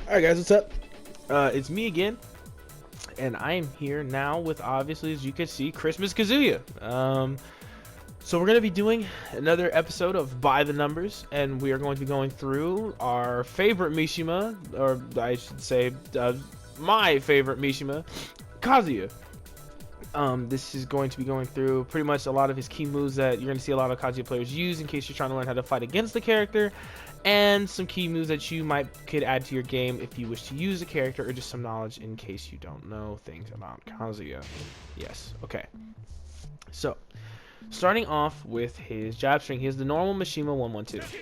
Alright guys, what's up? It's me again, and I am here now with, obviously, as you can see, Christmas Kazuya. So we're going to be doing another episode of By the Numbers, and we are going to be going through our favorite Mishima, or I should say, my favorite Mishima, Kazuya. This is going to be going through pretty much a lot of his key moves that you're going to see a lot of Kazuya players use in case you're trying to learn how to fight against the character, and some key moves that you could add to your game if you wish to use the character, or just some knowledge in case you don't know things about Kazuya. Yes, okay. So, starting off with his jab string, he has the normal Mishima 112.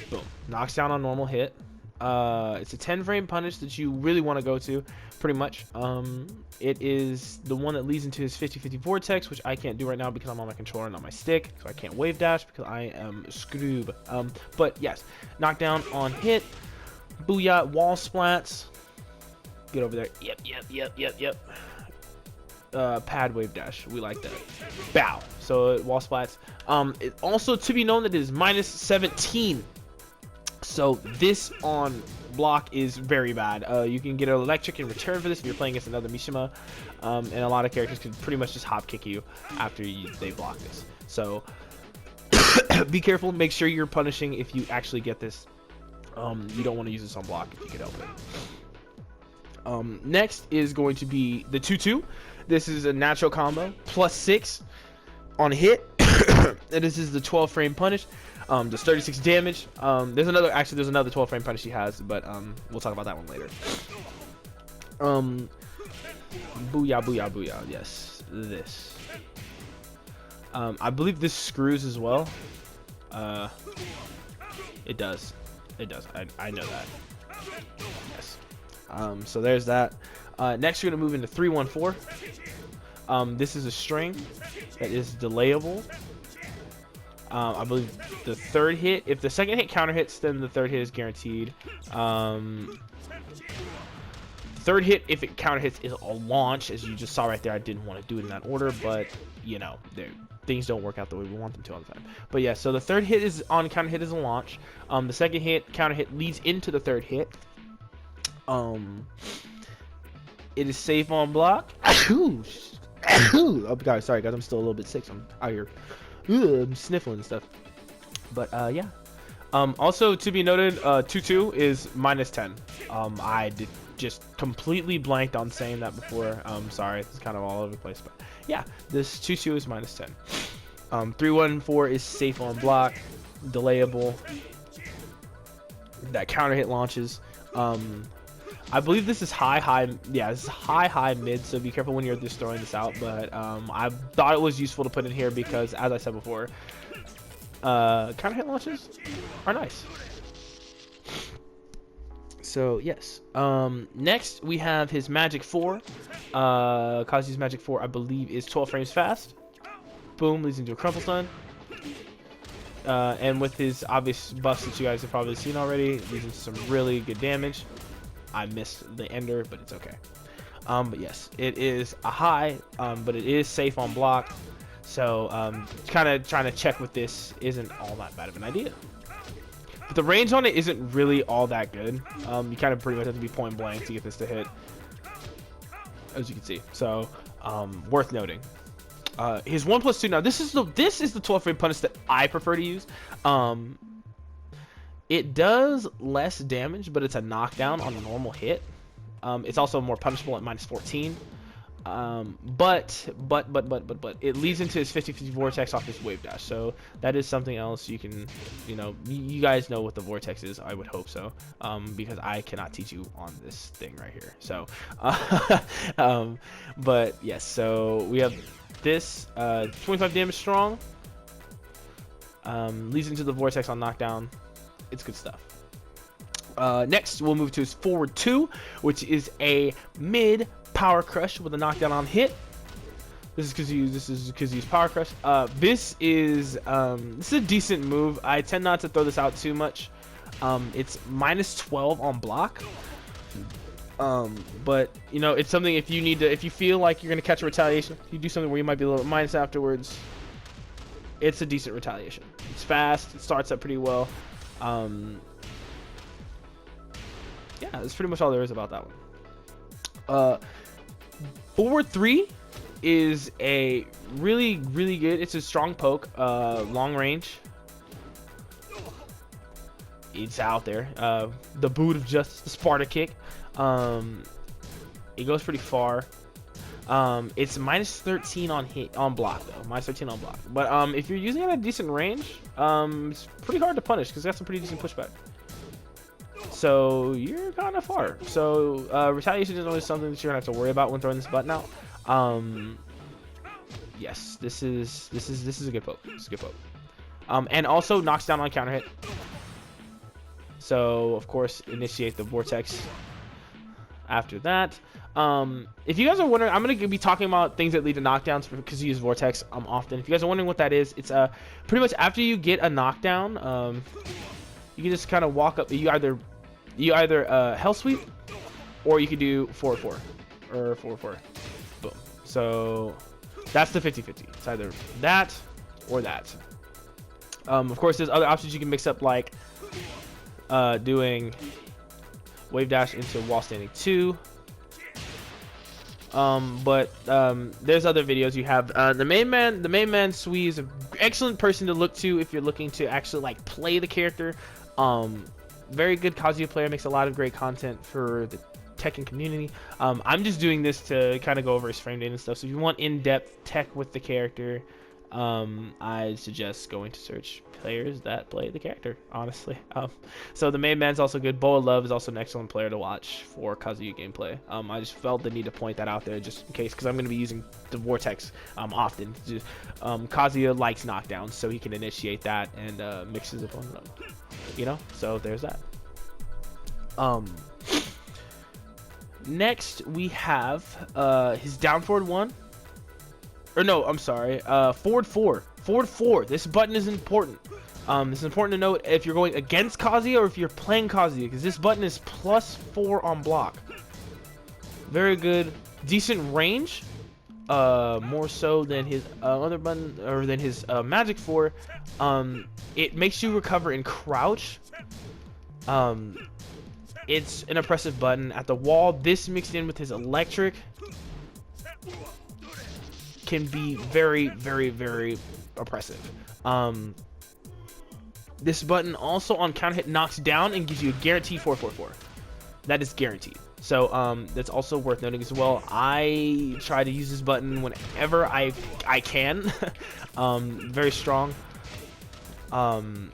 Boom. Knocks down on normal hit. It's a 10 frame punish that you really want to go to, pretty much. It is the one that leads into his 50-50 vortex, which I can't do right now because I'm on my controller and on my stick, so I can't wave dash because I am scroob. But yes, knockdown on hit, booyah, wall splats. Get over there. Yep. Pad wave dash, we like that. Bow. So wall splats. It also to be known that it is minus 17. So this on block is very bad. You can get an electric in return for this if you're playing against another Mishima, and a lot of characters can pretty much just hop kick you after they block this. So be careful. Make sure you're punishing if you actually get this. You don't want to use this on block if you can help it. Next is going to be the 2-2. This is a natural combo, plus 6 on hit. And this is the 12 frame punish. Does 36 damage. There's another 12 frame punish he has, but we'll talk about that one later. Booyah. Yes, this. I believe this screws as well. It does. I know that. Yes. So there's that. Next, we're gonna move into 3-1-4. This is a string that is delayable. I believe the third hit, if the second hit counter hits, then the third hit is guaranteed. Third hit, if it counter hits, is a launch. As you just saw right there, I didn't want to do it in that order, but you know, things don't work out the way we want them to all the time. But yeah, so the third hit is on counter hit is a launch. The second hit, counter hit, leads into the third hit. It is safe on block. Oh god, sorry guys, I'm still a little bit sick. So I'm out here. I'm sniffling and stuff, but yeah. Also to be noted, 2-2 is minus 10. I just completely blanked on saying that before. Sorry, it's kind of all over the place, but yeah, this 2-2 is minus 10. 3-1-4 is safe on block, delayable. That counter hit launches. I believe this is high. Yeah, this is high mid, so be careful when you're just throwing this out. But I thought it was useful to put in here because, as I said before, counter hit launches are nice. So yes. Next we have his Magic 4. Kazuya's Magic 4, I believe, is 12 frames fast. Boom, leads into a crumple stun. And with his obvious buffs that you guys have probably seen already, leads into some really good damage. I missed the ender, but it's okay. But yes, it is a high, but it is safe on block. So kind of trying to check with this isn't all that bad of an idea. But the range on it isn't really all that good. You kind of pretty much have to be point blank to get this to hit, as you can see. So worth noting. His 1+2. Now this is the 12 frame punish that I prefer to use. It does less damage, but it's a knockdown on a normal hit. It's also more punishable at minus 14. But it leads into his 50-50 vortex off his wave dash. So that is something else you can, you guys know what the vortex is. I would hope so, because I cannot teach you on this thing right here. So, but yes. So we have this 25 damage strong. Leads into the vortex on knockdown. It's good stuff. Next, we'll move to his forward 2, which is a mid power crush with a knockdown on hit. This is Kazuya's power crush. This is a decent move. I tend not to throw this out too much. It's minus 12 on block. But it's something if you feel like you're gonna catch a retaliation, you do something where you might be a little minus afterwards. It's a decent retaliation. It's fast. It starts up pretty well. yeah, that's pretty much all there is about that one. Forward 3 is a really good. It's a strong poke, long range. It's out there. The boot of justice, the Sparta kick. It goes pretty far. It's -13 on hit on block though. -13 on block. But if you're using it at a decent range, it's pretty hard to punish because it's got some pretty decent pushback. So you're kind of far. So retaliation is always something that you're gonna have to worry about when throwing this button out. Yes, this is a good poke. This is a good poke. And also knocks down on counter hit. So of course initiate the vortex after that. If you guys are wondering, I'm gonna be talking about things that lead to knockdowns because you use vortex often. If you guys are wondering what that is, it's pretty much after you get a knockdown, you can just kind of walk up. You either hell sweep, or you could do 4-4 or 4-4. Boom. So that's the 50-50. It's either that or that. Of course, there's other options you can mix up, like doing wave dash into wall standing 2. There's other videos you have. The main man Sui is an excellent person to look to if you're looking to actually like play the character. Very good Kazuya player, makes a lot of great content for the Tekken community. I'm just doing this to kind of go over his frame data and stuff. So if you want in-depth tech with the character, I suggest going to search players that play the character, honestly. So the main man's also good. Boa Love is also an excellent player to watch for Kazuya gameplay. I just felt the need to point that out there just in case, because I'm going to be using the vortex often. Kazuya likes knockdowns, so he can initiate that and mix his opponent up. You know, so there's that. Next we have his down forward 1. Or no, I'm sorry. Forward 4. Forward 4. This button is important. This is important to note if you're going against Kazuya or if you're playing Kazuya, because this button is +4 on block. Very good, decent range. More so than his other button, or than his Magic 4. It makes you recover in crouch. It's an impressive button. At the wall, this mixed in with his electric can be very oppressive. This button also on counter hit knocks down and gives you a guaranteed 4-4-4. That is guaranteed. So that's also worth noting as well. I try to use this button whenever I can. Very strong. Boom.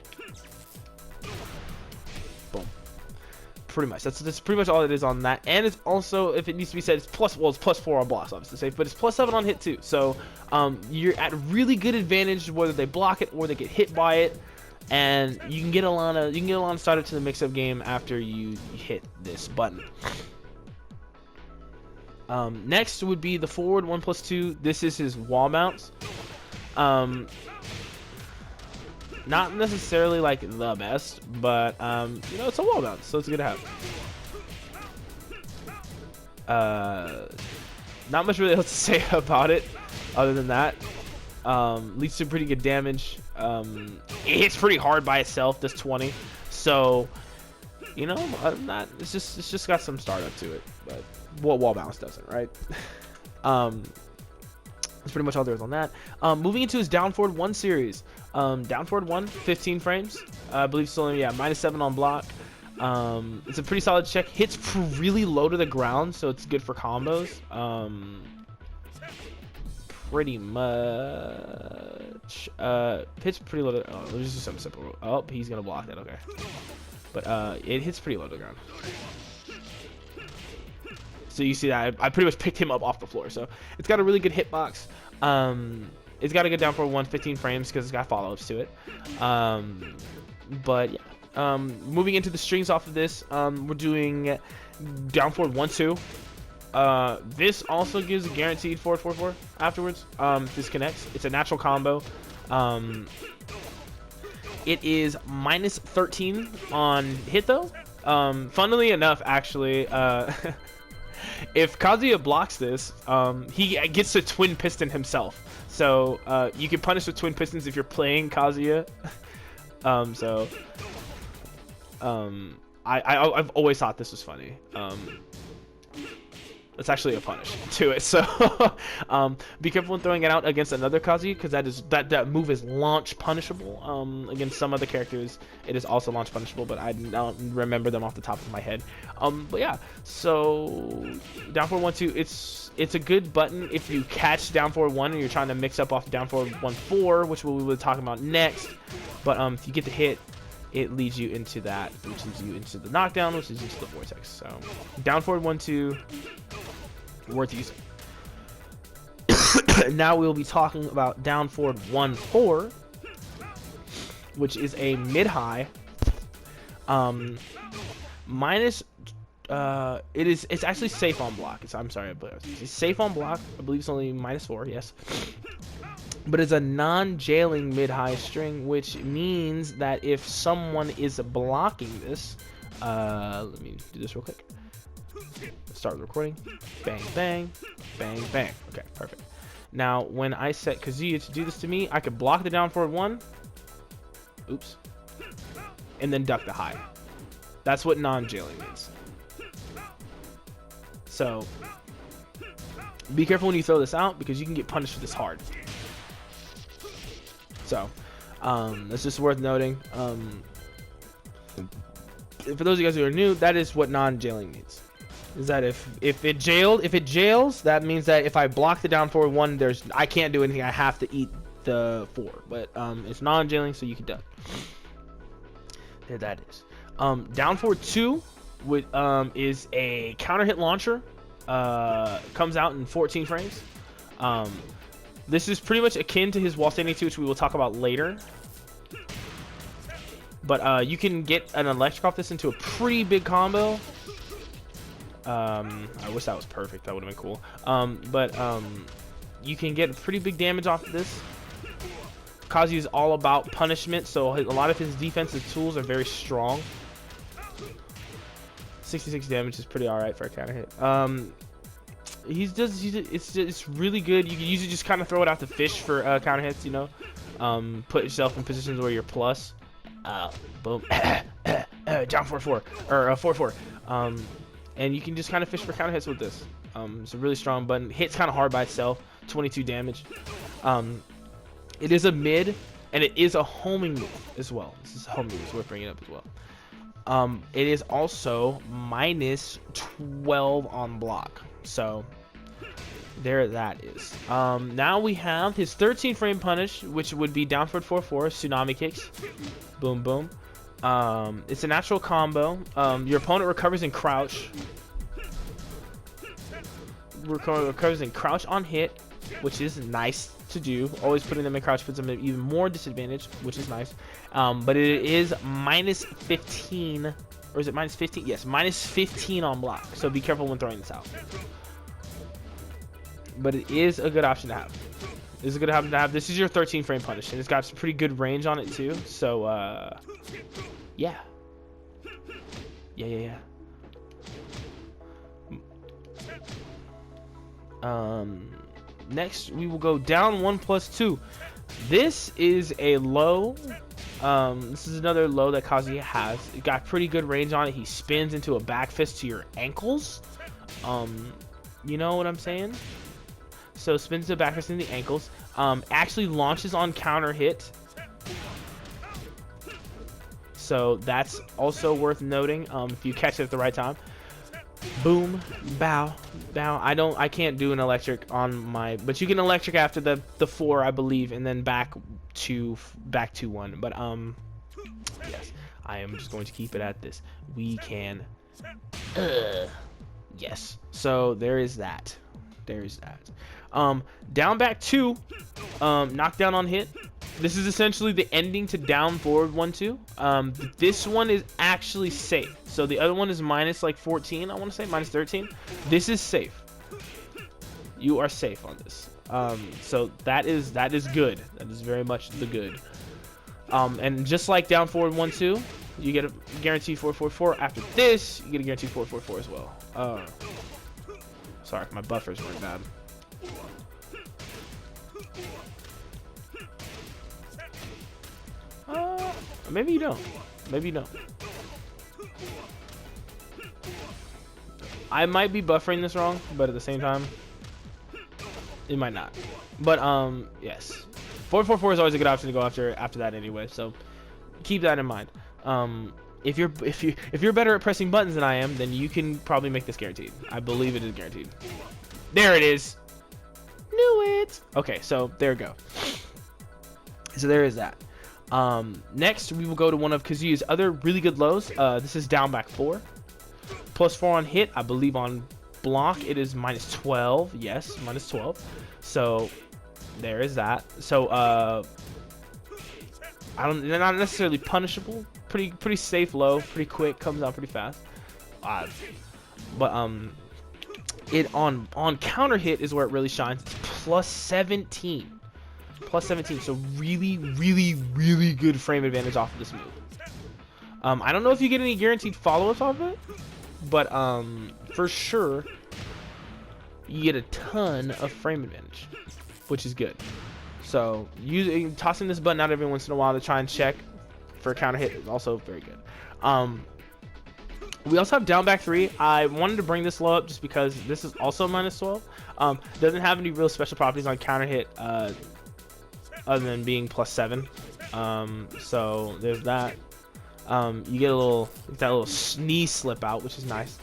Pretty much. That's pretty much all it is on that. And it's also, if it needs to be said, it's +4 on blocks, obviously safe, but it's +7 on hit too. So you're at really good advantage whether they block it or they get hit by it, and you can get a lot of started to the mix-up game after you hit this button. Next would be the forward 1+2. This is his wall mounts. Not necessarily like the best, but you know, it's a wall mount, so it's good to have. Not much really else to say about it other than that. Leads to pretty good damage. It hits pretty hard by itself, does 20. So, you know, it's just got some startup to it, but what wall bounce doesn't, right? That's pretty much all there is on that. Moving into his down forward 1 series. Down forward 1, 15 frames. I believe still, yeah, -7 on block. It's a pretty solid check. Hits really low to the ground, so it's good for combos. Pretty much. Hits pretty low to, oh, let's just do something simple. Oh, he's gonna block that, okay. But it hits pretty low to the ground. So you see that I pretty much picked him up off the floor. So it's got a really good hitbox. It's got a good down forward 1, 15 frames because it's got follow-ups to it. But yeah, moving into the strings off of this, we're doing down forward 1-2. This also gives a guaranteed 4-4-4 afterwards. This connects. It's a natural combo. It is -13 on hit though. Funnily enough, actually, if Kazuya blocks this, he gets to twin piston himself. So you can punish with twin pistons if you're playing Kazuya. I've always thought this was funny. It's actually a punish to it, so be careful when throwing it out against another Kazuya, because that move is launch punishable. Against some other characters, it is also launch punishable, but I don't remember them off the top of my head. But yeah, so down forward 1-2, it's a good button if you catch down forward 1 and you're trying to mix up off down forward 1-4, which we will be talking about next. But if you get the hit, it leads you into that, which leads you into the knockdown, which leads you into the vortex. So down forward 1-2, worth using. Now we'll be talking about down forward 1-4, which is a mid-high. Minus, it's actually safe on block. I'm sorry, but it's safe on block. I believe it's only -4. Yes. But it's a non-jailing mid-high string, which means that if someone is blocking this, let me do this real quick. Start the recording. Bang, bang, bang, bang. Okay, perfect. Now, when I set Kazuya to do this to me, I could block the down forward 1. Oops. And then duck the high. That's what non-jailing means. So, be careful when you throw this out, because you can get punished for this hard. So, that's just worth noting. For those of you guys who are new, that is what non-jailing means. Is that if it jails, that means that if I block the down forward 1, I can't do anything. I have to eat the 4. But it's non-jailing, so you can duck. There that is. Down forward 2 is a counter hit launcher. Comes out in 14 frames. This is pretty much akin to his wall standing 2, which we will talk about later. But you can get an electric off this into a pretty big combo. I wish that was perfect. That would have been cool. You can get pretty big damage off of this. Kazuya is all about punishment, so a lot of his defensive tools are very strong. 66 damage is pretty alright for a counter hit. It's really good. You can usually just kind of throw it out to fish for counter hits, you know. Put yourself in positions where you're plus. Boom. Down 4-4 or 4-4. And you can just kind of fish for counter hits with this. It's a really strong button. Hits kind of hard by itself. 22 damage. It is a mid, and it is a homing move as well. This is a homing move, so we're bringing it up as well. It is also -12 on block. So there that is. Now we have his 13 frame punish, which would be down forward 4-4 tsunami kicks. Boom boom. It's a natural combo. Your opponent recovers in crouch. Recovers in crouch on hit, which is nice to do. Always putting them in crouch puts them at even more disadvantage, which is nice. But it is -15, or is it -15? Yes, -15 on block. So be careful when throwing this out. But it is a good option to have. This is a good option to have. This is your 13 frame punish, and it's got some pretty good range on it too. So yeah. Next we will go down 1+2. This is a low. This is another low that Kazuya has. It got pretty good range on it. He spins into a back fist to your ankles. You know what I'm saying? So spins to the back fist in the ankles. Actually launches on counter hit. So that's also worth noting. If you catch it at the right time. Boom, bow, bow. I can't do an electric on my, but you can electric after the 4, I believe, and then back to 1. But yes, I am just going to keep it at this. We can. Yes. So there is that. There is that. Down back 2, knockdown on hit. This is essentially the ending to down forward 1-2. This one is actually safe. So the other one is -14, I want to say, -13. This is safe. You are safe on this. So that is good. That is very much the good. And just like down forward 1-2, you get a guaranteed 4-4-4. After this, you get a guaranteed 4-4-4 as well. Sorry, my buffers were bad. Maybe you don't. Maybe you don't. I might be buffering this wrong, but at the same time, it might not. But yes, 444 is always a good option to go after that anyway. So keep that in mind. If you're better at pressing buttons than I am, then you can probably make this guaranteed. I believe it is guaranteed. There it is. Knew it. Okay, so there we go. So there is that. Next, we will go to one of Kazuya's other really good lows. This is down back 4. +4 on hit. I believe on block it is -12. Yes, -12. So there is that. So they're not necessarily punishable. Pretty safe low. Pretty quick. Comes out pretty fast. But it on counter hit is where it really shines. It's +17. +17, so really good frame advantage off of this move. I don't know if you get any guaranteed follow-ups off of it, but for sure you get a ton of frame advantage, which is good. So tossing this button out every once in a while to try and check for a counter hit is also very good. We also have down back 3. I wanted to bring this low up just because this is also -12. Doesn't have any real special properties on counter hit other than being +7. So there's that. You get that little knee slip out, which is nice.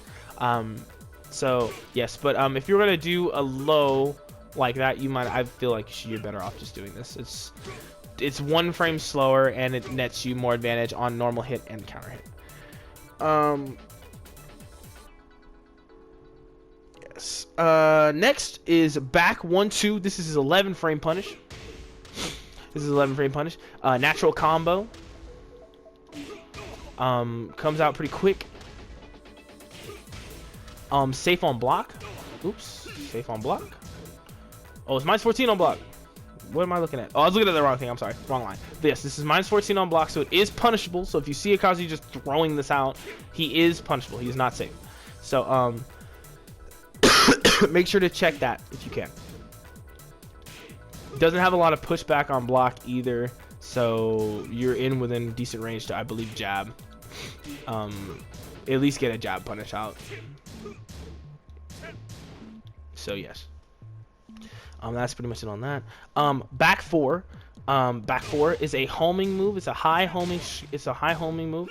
So yes, but if you're gonna do a low like that, I feel like you're better off just doing this. It's 1 frame slower and it nets you more advantage on normal hit and counter hit. Yes. Next is back 1-2. This is his 11 frame punish. Natural combo. Comes out pretty quick. Safe on block. Oops. Safe on block. Oh, it's -14 on block. What am I looking at? Oh, I was looking at the wrong thing. I'm sorry. Wrong line. Yes, this is -14 on block, so it is punishable. So if you see a Kazuya just throwing this out, he is punishable. He is not safe. So, make sure to check that if you can. Doesn't have a lot of pushback on block either, so you're in within decent range to, I believe, jab. At least get a jab punish out. So yes, that's pretty much it on that. Back 4. Back 4 is a homing move. It's a high homing. Move.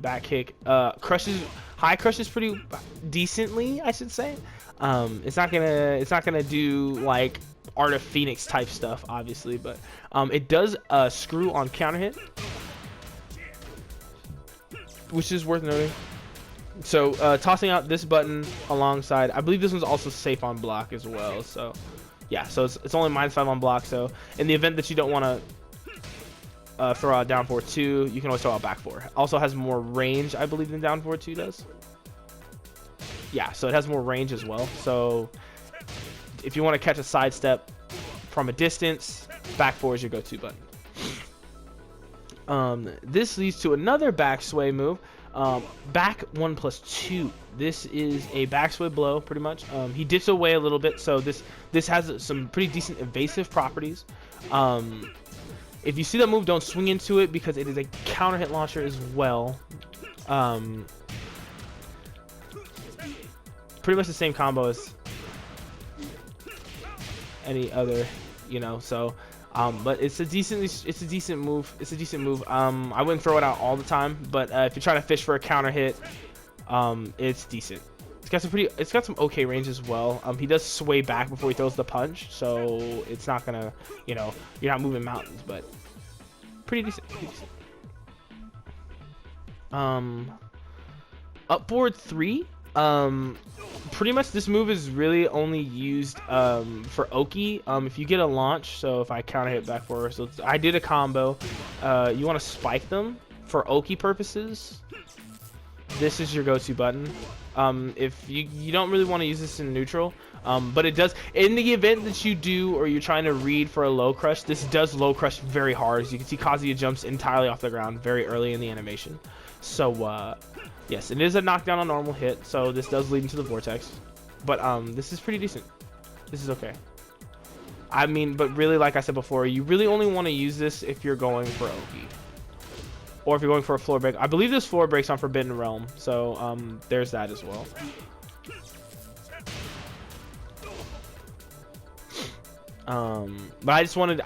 Back kick. High crushes pretty decently, I should say. It's not gonna do like Art of Phoenix type stuff, obviously, but it does screw on counter hit, which is worth noting. So tossing out this button alongside, I believe this one's also safe on block as well. So yeah, so it's only -5 on block. So in the event that you don't want to throw out down 4-2, you can always throw out back 4. Also has more range, I believe, than down 4-2 does. Yeah, so it has more range as well. So if you want to catch a sidestep from a distance, back 4 is your go-to button. This leads to another back sway move. Back 1+2. This is a back sway blow, pretty much. He dips away a little bit, so this has some pretty decent evasive properties. If you see that move, don't swing into it because it is a counter hit launcher as well. Pretty much the same combo as any other, so but it's a decent move. I wouldn't throw it out all the time, but if you're trying to fish for a counter hit, it's decent. It's got some okay range as well. He does sway back before he throws the punch, so it's not gonna, you're not moving mountains, but pretty decent. Upboard 3. Pretty much this move is really only used for Oki. If you get a launch, so if I counter hit back 4, so I did a combo, you want to spike them for Oki purposes. This is your go-to button. If you don't really want to use this in neutral, but it does, in the event that you do, or you're trying to read for a low crush, this does low crush very hard. As you can see, Kazuya jumps entirely off the ground very early in the animation. So yes, it is a knockdown on normal hit, so this does lead into the vortex, but this is pretty decent. This is okay. I mean, but really, like I said before, you really only want to use this if you're going for Oki, or if you're going for a floor break. I believe this floor breaks on Forbidden Realm, so there's that as well. But I just wanted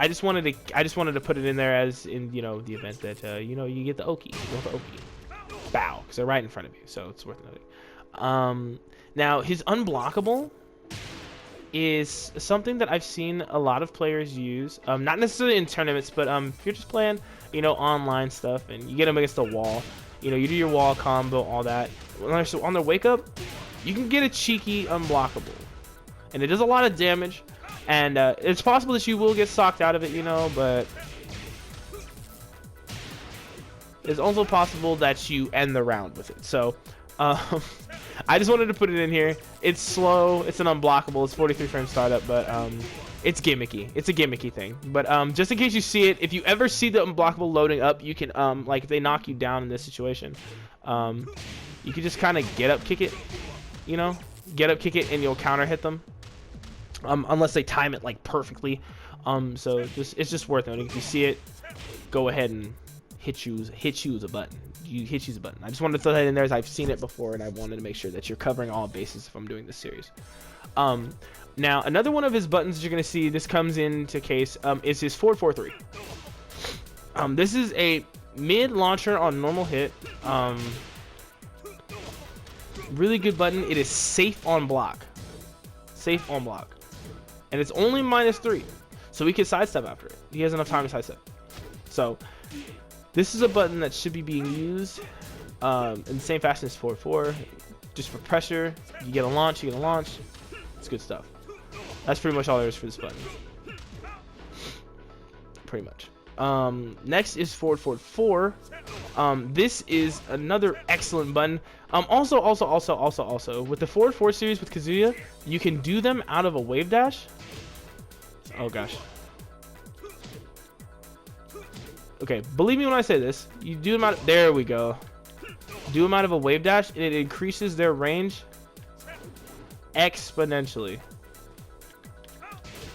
to put it in there as in, you know, the event that you get the Oki. You want the Oki. Bow, because they're right in front of you, so it's worth noting. Now his unblockable is something that I've seen a lot of players use. Not necessarily in tournaments, but if you're just playing, you know, online stuff and you get them against the wall, you know, you do your wall combo, all that. So on the wake up, you can get a cheeky unblockable, and it does a lot of damage. And it's possible that you will get socked out of it, you know, but it's also possible that you end the round with it. So I just wanted to put it in here. It's slow. It's an unblockable. It's 43 frame startup, but it's gimmicky. It's a gimmicky thing. But just in case you see it, if you ever see the unblockable loading up, you can, like, if they knock you down in this situation, you can just kind of get up, kick it, you know? Get up, kick it, and you'll counter hit them. Unless they time it like perfectly. So it's just worth noting. If you see it, go ahead and hit choose a button. You hit choose a button. I just wanted to throw that in there as I've seen it before, and I wanted to make sure that you're covering all bases if I'm doing this series. Now another one of his buttons that you're gonna see, this comes into case, is his 443. This is a mid launcher on normal hit. Really good button. It is safe on block. Safe on block. And it's only -3, so he can sidestep after it. He has enough time to sidestep. So this is a button that should be being used in the same fashion as 4-4, just for pressure. You get a launch, you get a launch. It's good stuff. That's pretty much all there is for this button. Pretty much. Next is forward 4. This is another excellent button. Also, with the forward 4 series with Kazuya, you can do them out of a wave dash. Oh gosh. Okay, believe me when I say this. You do them out. There we go. Do them out of a wave dash, and it increases their range exponentially.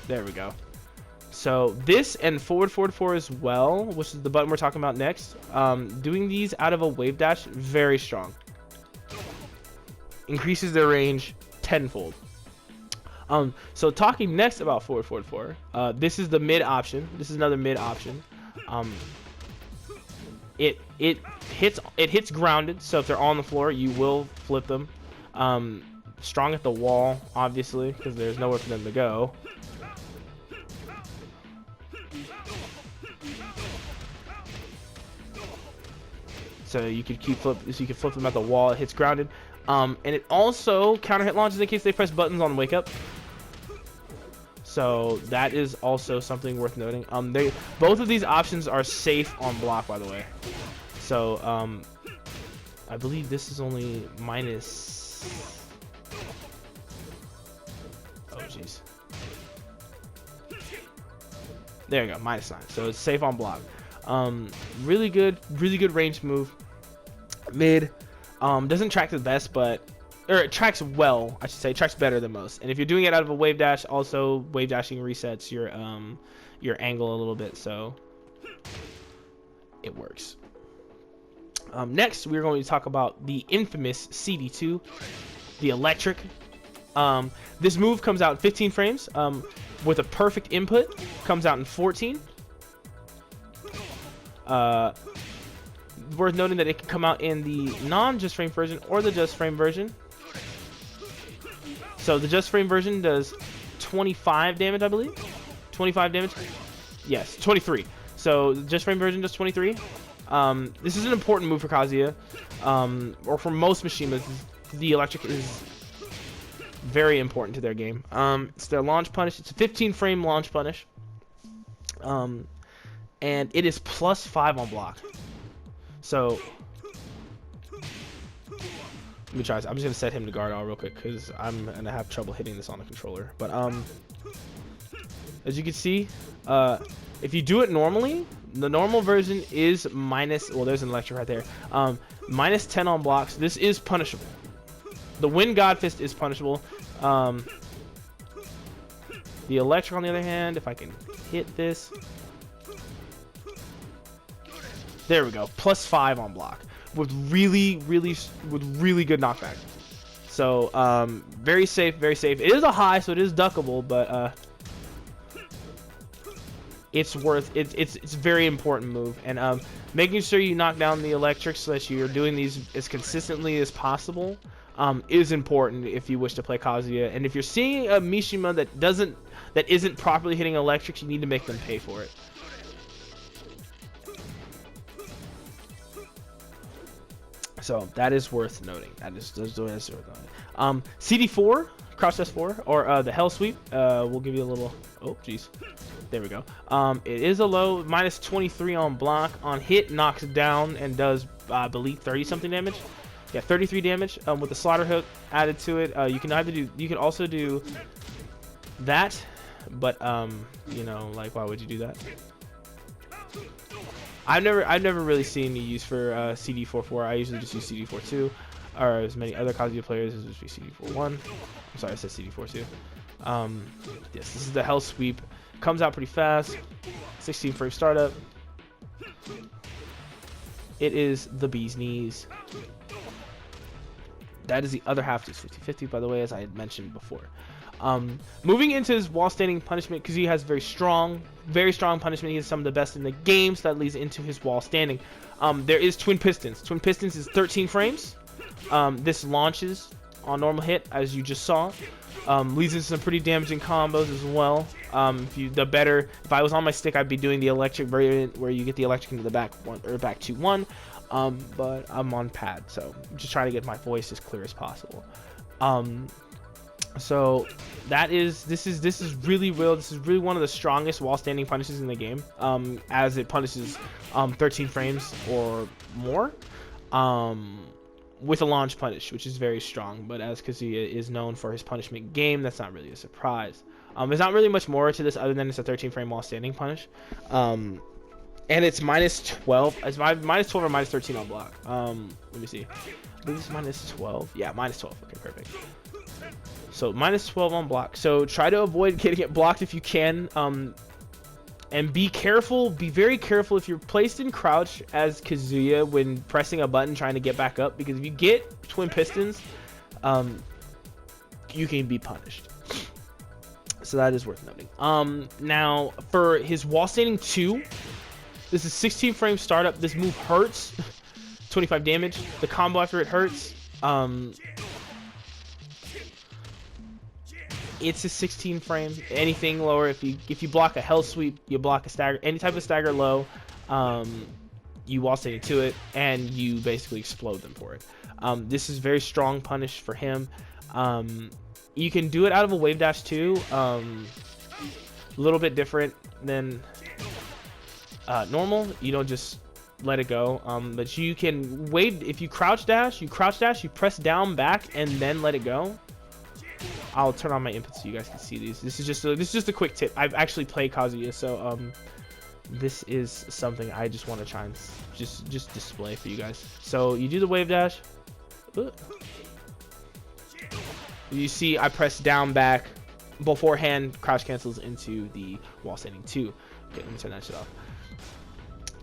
There we go. So this and forward 4 as well, which is the button we're talking about next. Doing these out of a wave dash, very strong. Increases their range tenfold. So talking next about forward 4, this is the mid option. This is another mid option. It hits grounded, so if they're on the floor, you will flip them. Strong at the wall, obviously, because there's nowhere for them to go. So you could flip them at the wall. It hits grounded, and it also counter hit launches in case they press buttons on wake up. So that is also something worth noting. Both of these options are safe on block, by the way. So I believe this is only minus. Oh jeez. There you go, -9. So it's safe on block. Really good range move. Mid, doesn't track the best, or it tracks well, I should say. It tracks better than most. And if you're doing it out of a wave dash, also wave dashing resets your angle a little bit, so it works. Next, we're going to talk about the infamous CD2, the electric. This move comes out in 15 frames with a perfect input. Comes out in 14. Worth noting that it can come out in the non-just frame version or the just frame version. So the just frame version does 25 damage, I believe. 25 damage. Yes, 23. So the just frame version does 23. This is an important move for Kazuya, or for most Mishimas. The electric is very important to their game. It's their launch punish. It's a 15 frame launch punish. And it is +5 on block. So let me try this. I'm just gonna set him to guard all real quick because I'm gonna have trouble hitting this on the controller. But as you can see, if you do it normally, the normal version is minus. Well, there's an electric right there. -10 on blocks. This is punishable. The Wind God Fist is punishable. The electric, on the other hand, if I can hit this. There we go. +5 on block with really good knockback. So very safe, very safe. It is a high, so it is duckable, but it's worth it. It's a very important move, and making sure you knock down the electric so that you're doing these as consistently as possible is important if you wish to play Kazuya. And if you're seeing a Mishima that isn't properly hitting electrics, you need to make them pay for it. So that is worth noting. That is worth noting. CD4, crouch S4, or the Hell Sweep. We'll give you a little. Oh, jeez. There we go. It is a low, minus 23 on block. On hit, knocks it down and does, I believe, 30 something damage. Yeah, 33 damage. With the slaughter hook added to it, you can also do that, but you know, like, why would you do that? I've never really seen you use for CD44. I usually just use CD42, or as many other Kazuya players as just be CD41. I'm sorry, I said CD42. Yes, this is the Hell Sweep. Comes out pretty fast. 16 frame startup. It is the bee's knees. That is the other half to 50-50, by the way, as I had mentioned before. Moving into his wall standing punishment, because he has very strong punishment. He has some of the best in the game, so that leads into his wall standing. There is Twin Pistons. Twin Pistons is 13 frames. This launches on normal hit, as you just saw. Leads into some pretty damaging combos as well. If I was on my stick, I'd be doing the electric variant where you get the electric into the back one or back 2-1. But I'm on pad, so I'm just trying to get my voice as clear as possible. So this is really one of the strongest wall standing punishes in the game, as it punishes 13 frames or more, with a launch punish, which is very strong. But as Kazuya is known for his punishment game, that's not really a surprise. There's not really much more to this other than it's a 13 frame wall standing punish, and it's minus 12. It's minus 12 or minus 13 on block. Let me see. I believe it's minus 12. Yeah, minus 12. Okay, perfect. So minus 12 on block. So try to avoid getting it blocked if you can. And be careful. Be very careful if you're placed in crouch as Kazuya when pressing a button trying to get back up, because if you get Twin Pistons, you can be punished. So that is worth noting. Now for his wall standing 2, this is 16 frame startup. This move hurts. 25 damage. The combo after it hurts. It's a 16 frame. Anything lower, if you block a Hell Sweep, you block a stagger, any type of stagger low, you wall standing to it, and you basically explode them for it. This is very strong punish for him. You can do it out of a wave dash too. A little bit different than normal. You don't just let it go, but you can wave. If you crouch dash, you press down back and then let it go. I'll turn on my inputs so you guys can see these. This is just a quick tip. I've actually played Kazuya, so this is something I just want to try and just display for you guys. So you do the wave dash. You see I press down back beforehand. Crouch cancels into the wall standing 2. Okay, let me turn that shit off.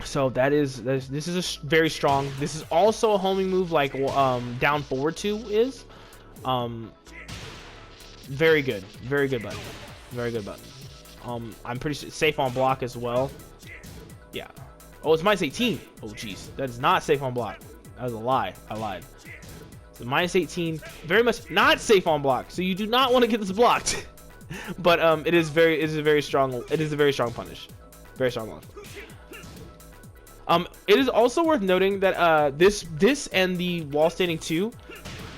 So this is very strong. This is also a homing move like down forward 2 is. Very good button. Very good button. I'm pretty safe on block as well. Yeah. Oh, it's minus 18. Oh, jeez. That is not safe on block. That was a lie. I lied. So minus 18. Very much not safe on block. So you do not want to get this blocked. But it is a very strong punish. Very strong launch. It is also worth noting that this and the wall standing 2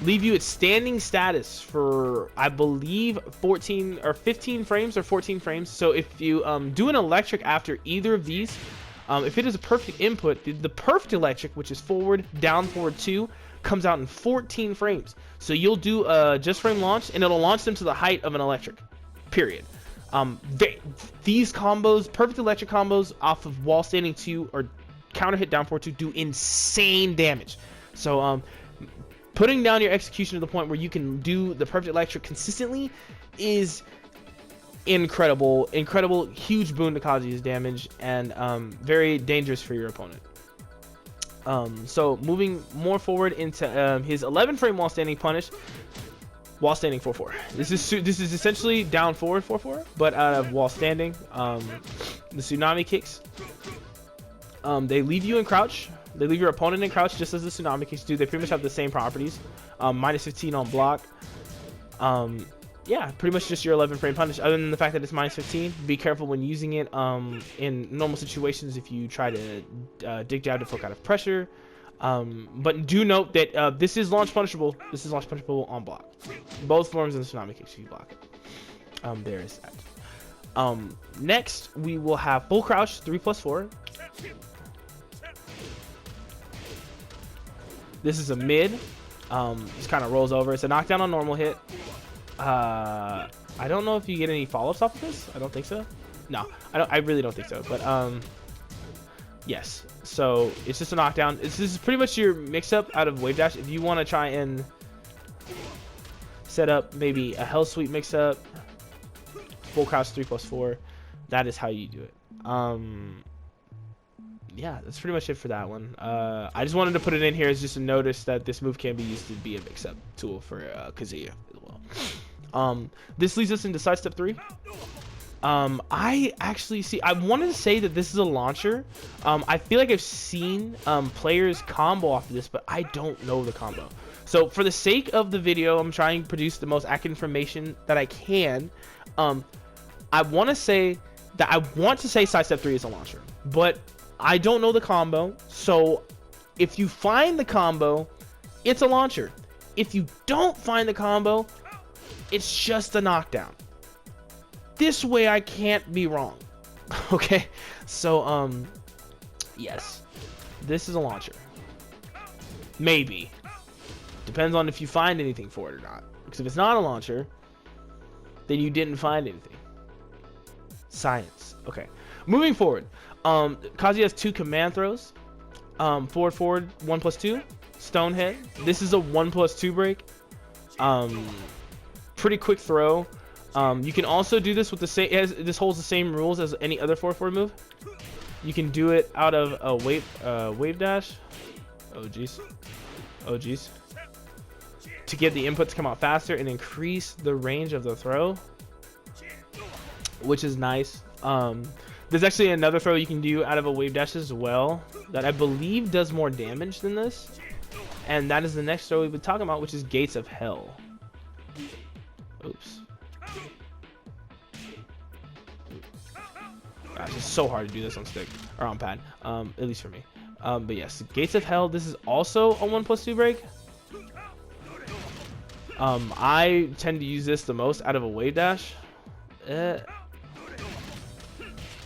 leave you at standing status for, I believe, 14 or 15 frames or 14 frames. So if you do an electric after either of these, if it is a perfect input, the perfect electric, which is forward, down, forward 2, comes out in 14 frames. So you'll do a just frame launch, and it'll launch them to the height of an electric, period. These combos, perfect electric combos off of wall standing 2 or counter hit down forward 2 do insane damage. So putting down your execution to the point where you can do the perfect electric consistently is incredible. Huge boon to Kazuya's damage, and very dangerous for your opponent. So moving more forward into his 11 frame while standing punish, while standing 4-4. This is essentially down forward 4-4, but while standing. The tsunami kicks. They leave you in crouch. They leave your opponent in crouch just as the tsunami kicks do. They pretty much have the same properties. Minus 15 on block. Yeah, pretty much just your 11 frame punish. Other than the fact that it's minus 15, be careful when using it. In normal situations, if you try to dig down to feel kind of pressure. But do note that this is launch punishable. This is launch punishable on block. Both forms of the tsunami kicks you block. There is that. Next we will have full crouch 3+4. This is a mid. Just kind of rolls over. It's a knockdown on normal hit. I don't know if you get any follow-ups off of this. I don't think so. No, I really don't think so. But yes. So it's just a knockdown. This is pretty much your mix-up out of wave dash. If you want to try and set up maybe a hell sweep mix-up, full crouch 3+4, that is how you do it. Yeah, that's pretty much it for that one. I just wanted to put it in here as just a notice that this move can be used to be a mix-up tool for Kazuya as well. This leads us into sidestep 3. I actually see. I wanted to say that this is a launcher. I feel like I've seen players combo off of this, but I don't know the combo. So for the sake of the video, I'm trying to produce the most accurate information that I can. I want to say sidestep 3 is a launcher, but I don't know the combo. So if you find the combo, it's a launcher. If you don't find the combo, it's just a knockdown. This way I can't be wrong. Okay, so yes, this is a launcher. Maybe depends on if you find anything for it or not, because if it's not a launcher, then you didn't find anything. Science. Okay, moving forward. Kazuya has 2 command throws. Forward 1+2 stonehead. This is a 1+2 break. Pretty quick throw. You can also do this with the same. This holds the same rules as any other 4-4 move. You can do it out of a wave dash. Oh geez. Oh geez. To get the input to come out faster and increase the range of the throw, which is nice. There's actually another throw you can do out of a wave dash as well that I believe does more damage than this, and that is the next throw we've been talking about, which is Gates of Hell. Oops. Gosh, it's so hard to do this on stick or on pad, at least for me. But yes, Gates of Hell. This is also a 1+2 break. I tend to use this the most out of a wave dash.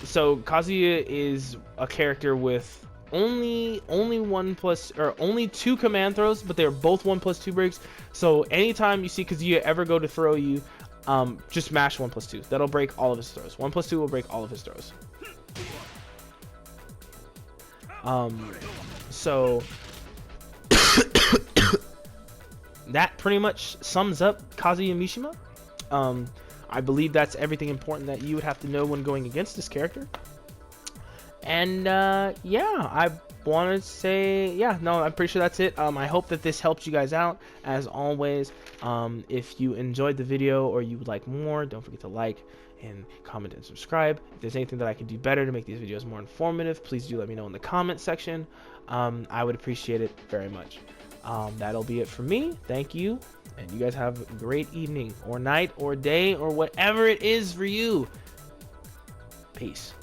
So Kazuya is a character with only 2 command throws, but they're both 1+2 breaks. So anytime you see Kazuya ever go to throw you, just mash 1+2. That'll break all of his throws. 1+2 will break all of his throws. So that pretty much sums up Kazuya Mishima. I believe that's everything important that you would have to know when going against this character. And yeah, I want to say, yeah, no, I'm pretty sure that's it. I hope that this helped you guys out. As always, if you enjoyed the video or you would like more, don't forget to like and comment and subscribe. If there's anything that I can do better to make these videos more informative, please do let me know in the comment section. I would appreciate it very much. That'll be it for me. Thank you, and you guys have a great evening or night or day or whatever it is for you. Peace.